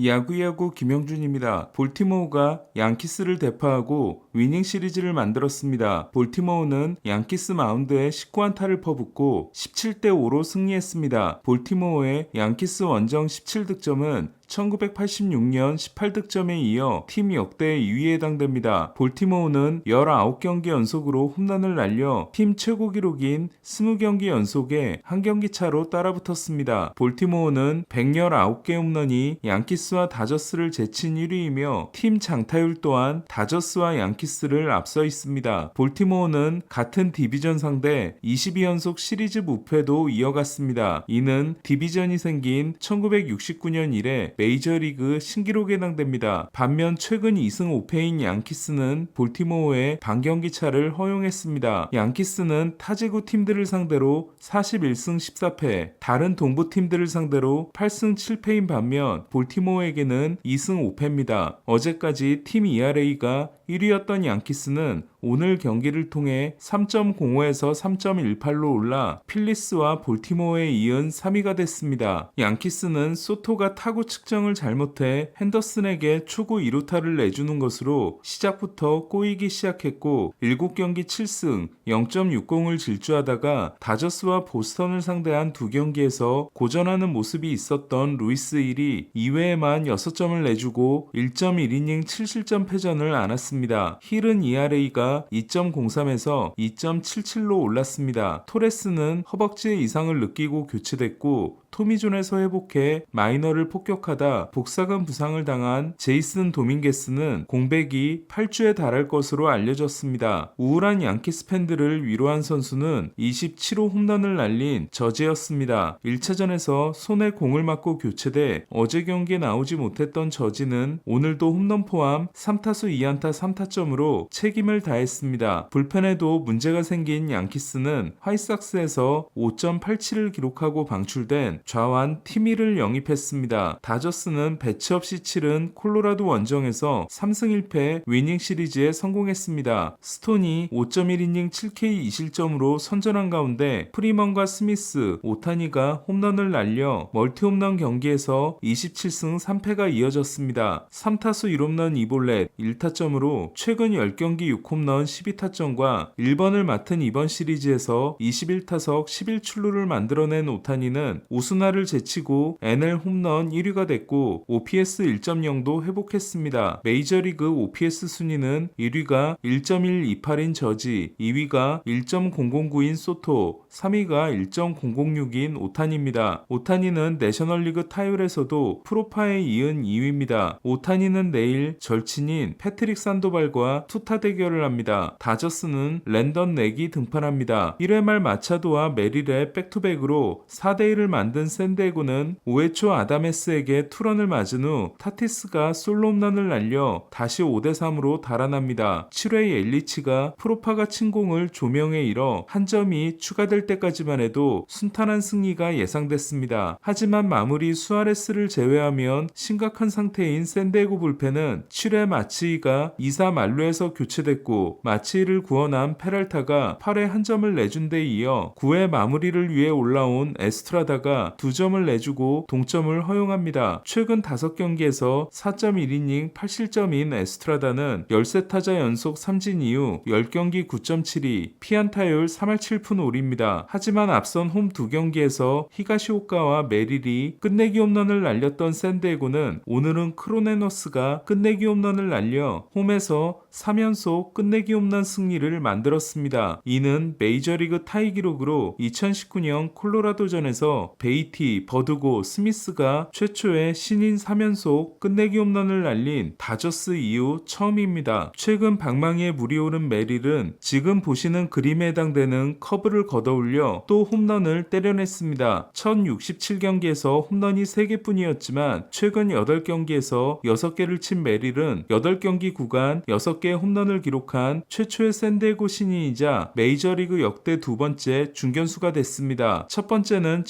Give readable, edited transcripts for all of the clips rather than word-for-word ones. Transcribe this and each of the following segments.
야구야구 김영준입니다. 볼티모어가 양키스를 대파하고 위닝 시리즈를 만들었습니다. 볼티모어는 양키스 마운드에 19안타를 퍼붓고 17대 5로 승리했습니다. 볼티모어의 양키스 원정 17득점은 1986년 18득점에 이어 팀 역대 2위에 해당됩니다. 볼티모어는 19경기 연속으로 홈런을 날려 팀 최고 기록인 20경기 연속에 한 경기 차로 따라붙었습니다. 볼티모어는 119개 홈런이 양키스와 다저스를 제친 1위이며 팀 장타율 또한 다저스와 양키스를 앞서 있습니다. 볼티모어는 같은 디비전 상대 22연속 시리즈 무패도 이어갔습니다. 이는 디비전이 생긴 1969년 이래 메이저리그 신기록에 해당됩니다. 반면 최근 2승 5패인 양키스는 볼티모어의 반경기 차를 허용했습니다. 양키스는 타지구 팀들을 상대로 41승 14패, 다른 동부 팀들을 상대로 8승 7패인 반면 볼티모어에게는 2승 5패입니다. 어제까지 팀 ERA가 1위였던 양키스는 오늘 경기를 통해 3.05에서 3.18로 올라 필리스와 볼티모어에 이은 3위가 됐습니다. 양키스는 소토가 타구 측정을 잘못해 핸더슨에게 초구 2루타를 내주는 것으로 시작부터 꼬이기 시작했고 7경기 7승 0.60을 질주하다가 다저스와 보스턴을 상대한 두 경기에서 고전하는 모습이 있었던 루이스 힐이 2회에만 6점을 내주고 1.1이닝 7실점 패전을 안았습니다. 힐은 ERA가 2.03에서 2.77로 올랐습니다. 토레스는 허벅지의 이상을 느끼고 교체됐고 토미존에서 회복해 마이너를 폭격하다 복사근 부상을 당한 제이슨 도밍게스는 공백이 8주에 달할 것으로 알려졌습니다. 우울한 양키스 팬들을 위로한 선수는 27호 홈런을 날린 저지였습니다. 1차전에서 손에 공을 맞고 교체돼 어제 경기에 나오지 못했던 저지는 오늘도 홈런 포함 3타수 2안타 3타점으로 책임을 다했습니다. 불펜에도 문제가 생긴 양키스는 화이삭스에서 5.87을 기록하고 방출된 좌완 티미를 영입했습니다. 다저스는 배치 없이 치른 콜로라도 원정에서 3승 1패 위닝 시리즈에 성공했습니다. 스톤이 5.1이닝 7K 2실점으로 선전한 가운데 프리먼과 스미스, 오타니가 홈런을 날려 멀티 홈런 경기에서 27승 3패가 이어졌습니다. 3타수 1홈런 2볼넷 1타점으로 최근 10경기 6홈런 12타점과 1번을 맡은 이번 시리즈에서 21타석 11출루를 만들어낸 오타니는 오스나를 제치고 NL 홈런 1위가 됐고 OPS 1.0도 회복했습니다. 메이저리그 OPS 순위는 1위가 1.128인 저지, 2위가 1.009인 소토, 3위가 1.006인 오타니입니다. 오타니는 내셔널리그 타율에서도 프로파에 이은 2위입니다. 오타니는 내일 절친인 패트릭 산도발과 투타 대결을 합니다. 다저스는 랜던 넥이 등판합니다. 1회 말 마차도와 메릴의 백투백으로 4대1을 만든 샌디에고는 5회 초 아다메스에게 투런을 맞은 후 타티스가 솔로 홈런을 날려 다시 5대3으로 달아납니다. 7회 엘리치가 프로파가 친 공을 조명에 잃어 한 점이 추가될 때까지만 해도 순탄한 승리가 예상됐습니다. 하지만 마무리 수아레스를 제외하면 심각한 상태인 샌디에고 불펜은 7회 마치이가 2사 만루에서 교체됐고 마치이를 구원한 페랄타가 8회 한 점을 내준 데 이어 9회 마무리를 위해 올라온 에스트라다가 2점을 내주고 동점을 허용합니다. 최근 5경기에서 4.1이닝 8실점인 에스트라다는 13타자 연속 삼진 이후 10경기 9.72, 피안타율 3할 7푼 5리입니다. 하지만 앞선 홈 2경기에서 히가시오카와 메릴이 끝내기 홈런을 날렸던 샌디에고는 오늘은 크로네너스가 끝내기 홈런을 날려 홈에서 3연속 끝내기 홈런 승리를 만들었습니다. 이는 메이저리그 타이 기록으로 2019년 콜로라도전에서 베이티, 버두고, 스미스가 최초의 신인 3연속 끝내기 홈런을 날린 다저스 이후 처음입니다. 최근 방망이에 물이 오른 메릴은 지금 보시는 그림에 해당되는 커브를 걷어올려 또 홈런을 때려냈습니다. 1067경기에서 홈런이 3개뿐이었지만 최근 8경기에서 6개를 친 메릴은 8경기 구간 6개 홈런을 기록한 최초의 샌디에고 신인이자 메이저리그 역대 두 번째 중견수가 됐습니다. 첫 번째는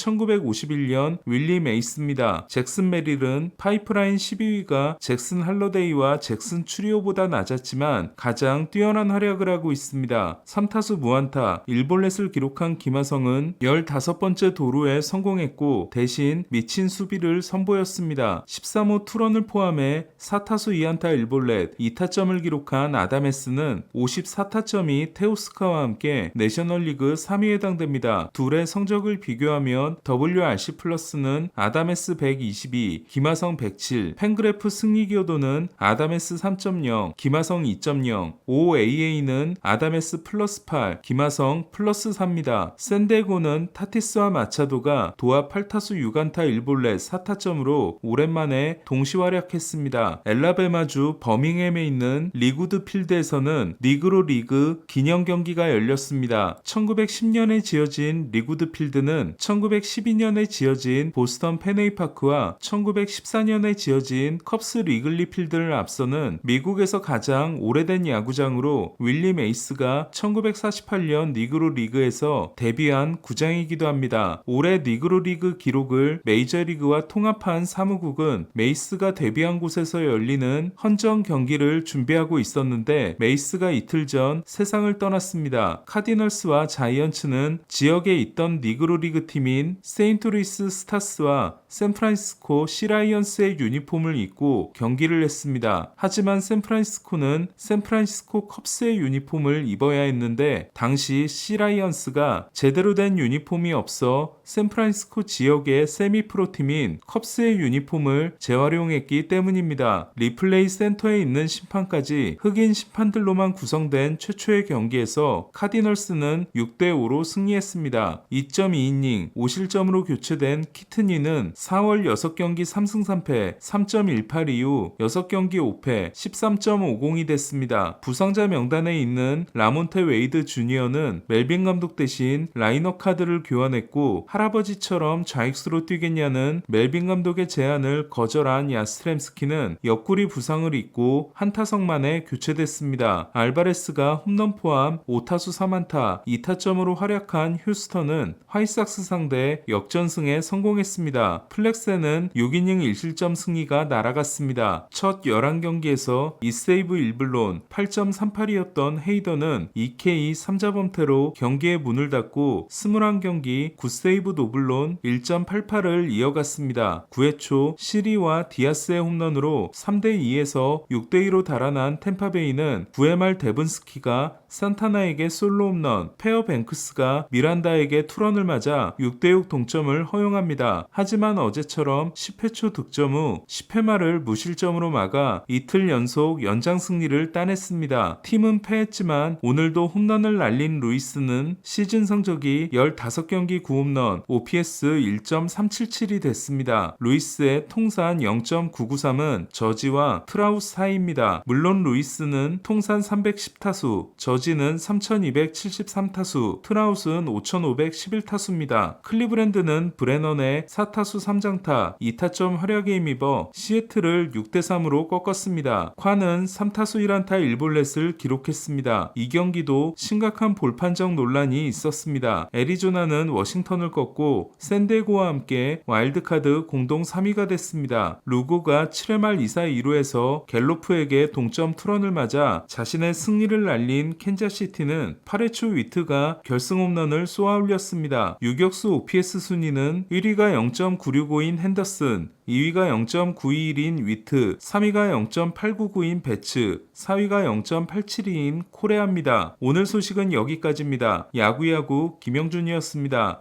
1951년 윌리 메이스입니다. 잭슨 메릴은 파이프라인 12위가 잭슨 할러데이와 잭슨 추리오보다 낮았지만 가장 뛰어난 활약을 하고 있습니다. 3타수 무안타 1볼넷을 기록한 김하성은 15번째 도루에 성공했고 대신 미친 수비를 선보였습니다. 13호 투런을 포함해 4타수 2안타 1볼넷 2타점을 기록한 아담에스는 54타점이 테오스카와 함께 내셔널리그 3위에 해당됩니다. 둘의 성적을 비교하면 WRC 플러스는 아담에스 122, 김하성 107, 팬그래프 승리 기여도는 아담에스 3.0, 김하성 2.0, OAA는 아담에스 플러스 8, 김하성 플러스 4입니다. 샌디에고는 타티스와 마차도가 도합 8타수 6안타 1볼넷 4타점으로 오랜만에 동시 활약했습니다. 엘라베마주 버밍햄에 있는 리구드 필드에서는 니그로 리그 기념 경기가 열렸습니다. 1910년에 지어진 리구드 필드는 1912년에 지어진 보스턴 페네이파크와 1914년에 지어진 컵스 리글리 필드를 앞서는 미국에서 가장 오래된 야구장으로 윌리 메이스가 1948년 니그로 리그에서 데뷔한 구장이기도 합니다. 올해 니그로 리그 기록을 메이저리그와 통합한 사무국은 메이스가 데뷔한 곳에서 열리는 헌정 경기를 준비하고 있었는데 메이스가 이틀 전 세상을 떠났습니다. 카디널스와 자이언츠는 지역에 있던 니그로 리그 팀인 세인트루이스 스타스와 샌프란시스코 시라이언스의 유니폼을 입고 경기를 했습니다. 하지만 샌프란시스코는 샌프란시스코 컵스의 유니폼을 입어야 했는데 당시 시라이언스가 제대로 된 유니폼이 없어 샌프란시스코 지역의 세미프로 팀인 컵스의 유니폼을 재활용했기 때문입니다. 리플레이 센터에 있는 심판까지 흑인 심판들로만 구성된 최초의 경기에서 카디널스는 6대5로 승리했습니다. 2.2이닝 5실점으로 교체된 키트니는 4월 6경기 3승 3패 3.18 이후 6경기 5패 13.50이 됐습니다. 부상자 명단에 있는 라몬테 웨이드 주니어는 멜빈 감독 대신 라이너 카드를 교환했고 할아버지처럼 좌익수로 뛰겠냐는 멜빈 감독의 제안을 거절한 야스트렘스키는 옆구리 부상을 입고 한 타석 만에 교체됐습니다. 알바레스가 홈런 포함 5타수 3안타 2타점으로 활약한 휴스턴은 화이삭스 상대 역전승에 성공했습니다. 플렉센은 6이닝 1실점 승리가 날아갔습니다. 첫 11경기에서 2세이브 1블론 8.38이었던 헤이더는 2K 3자범퇴로 경기의 문을 닫고 21경기 9세이브 노블론 1.88을 이어갔습니다. 9회 초 시리와 디아스의 홈런으로 3대2에서 6대2로 달아난 템파베이는 9회 말 데븐스키가 산타나에게 솔로 홈런, 페어 뱅크스가 미란다에게 투런을 맞아 6대6 동점을 허용합니다. 하지만 어제처럼 10회 초 득점 후 10회 말을 무실점으로 막아 이틀 연속 연장 승리를 따냈습니다. 팀은 패했지만 오늘도 홈런을 날린 루이스는 시즌 성적이 15경기 9홈런, OPS 1.377이 됐습니다. 루이스의 통산 0.993은 저지와 트라우스 사이입니다. 물론 루이스는 통산 310타수, 저지는 3273타수, 트라우스는 5511타수입니다. 클리브랜드는 브레넌의 4타수 3장타, 2타점 활약에 힘입어 시애틀을 6대3으로 꺾었습니다. 콴은 3타수 1안타 1볼넷을 기록했습니다. 이 경기도 심각한 볼판정 논란이 있었습니다. 애리조나는 워싱턴을 꺾고 샌디에고와 함께 와일드카드 공동 3위가 됐습니다. 루고가 7회 말 2사 2루에서 갤로프에게 동점 투런을 맞아 자신의 승리를 날린 캔자시티는 8회 초 위트가 결승 홈런을 쏘아 올렸습니다. 유격수 OPS 순위는 1위가 0.965인 핸더슨, 2위가 0.921인 위트, 3위가 0.899인 배츠, 4위가 0.872인 코레아입니다. 오늘 소식은 여기까지입니다. 야구야구 김영준이었습니다.